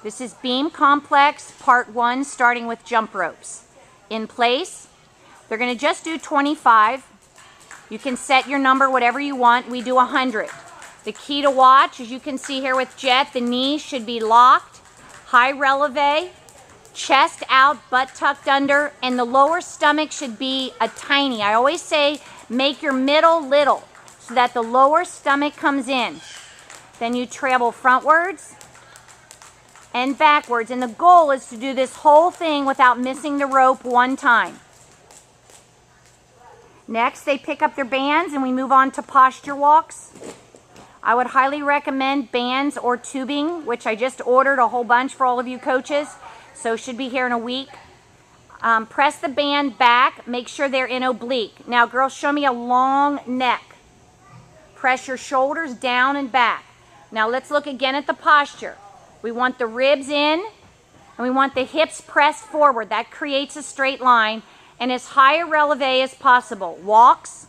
This is beam complex part 1, starting with jump ropes. In place, they're going to just do 25. You can set your number whatever you want. We do 100. The key to watch, as you can see here with Jet, the knees should be locked, high releve, chest out, butt tucked under, and the lower stomach should be a tiny. I always say make your middle little so that the lower stomach comes in. Then you travel frontwards and backwards, and the goal is to do this whole thing without missing the rope one time. Next, they pick up their bands and we move on to posture walks. I would highly recommend bands or tubing, which I just ordered a whole bunch for all of you coaches, so should be here in a week. Press the band back, make sure they're in oblique. Now girls, show me a long neck. Press your shoulders down and back. Now let's look again at the posture. We want the ribs in and we want the hips pressed forward. That creates a straight line and as high a releve as possible. Walks,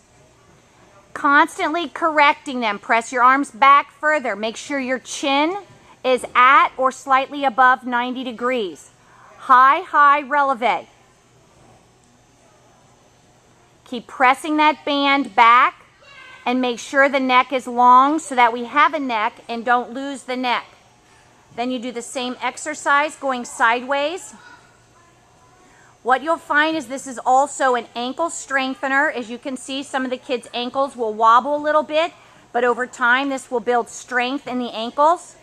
constantly correcting them. Press your arms back further. Make sure your chin is at or slightly above 90 degrees. High releve. Keep pressing that band back and make sure the neck is long so that we have a neck and don't lose the neck. Then you do the same exercise going sideways. What you'll find is this is also an ankle strengthener. As you can see, some of the kids' ankles will wobble a little bit, but over time this will build strength in the ankles.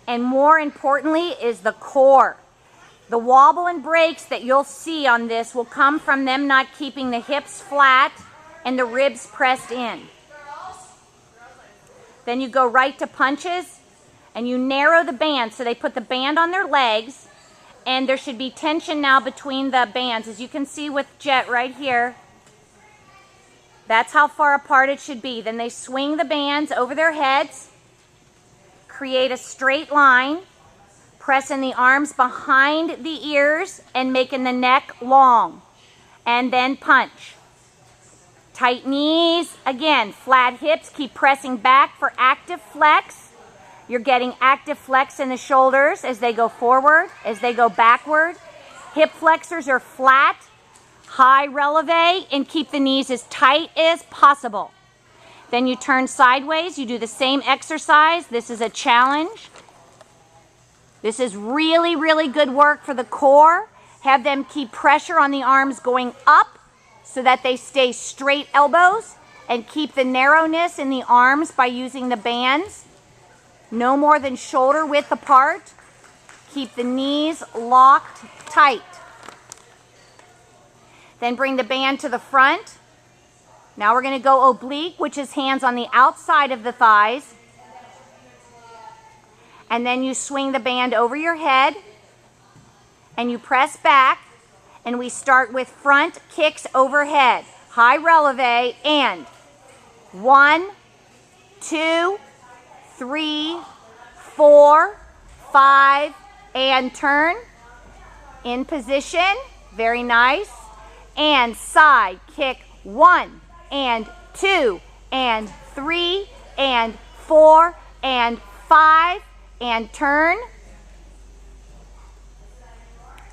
And more importantly is the core. The wobble and breaks that you'll see on this will come from them not keeping the hips flat and the ribs pressed in. Then you go right to punches and you narrow the band. So they put the band on their legs and there should be tension now between the bands. As you can see with Jet right here, that's how far apart it should be. Then they swing the bands over their heads, create a straight line, pressing the arms behind the ears and making the neck long, and then punch. Tight knees, again, flat hips, keep pressing back for active flex. You're getting active flex in the shoulders as they go forward, as they go backward. Hip flexors are flat, high releve, and keep the knees as tight as possible. Then you turn sideways, you do the same exercise. This is a challenge. This is really good work for the core. Have them keep pressure on the arms going up so that they stay straight elbows and keep the narrowness in the arms by using the bands. No more than shoulder width apart. Keep the knees locked tight. Then bring the band to the front. Now we're going to go oblique, which is hands on the outside of the thighs. And then you swing the band over your head and you press back, and we start with front kicks overhead. High releve, and 1, 2, 3, 4, 5, and turn. In position, very nice. And side kick 1, and 2, and 3, and 4, and 5, and turn.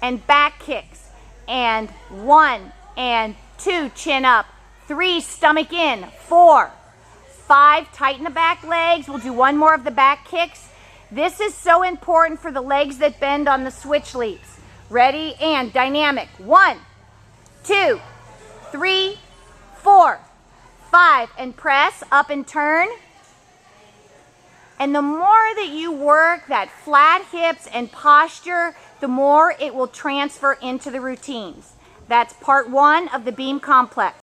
And back kicks. And 1, and 2, chin up. 3, stomach in. 4, 5, tighten the back legs. We'll do one more of the back kicks. This is so important for the legs that bend on the switch leaps. Ready and dynamic. 1, 2, 3, 4, 5, and press up and turn. And the more that you work that flat hips and posture, the more it will transfer into the routines. That's part 1 of the beam complex.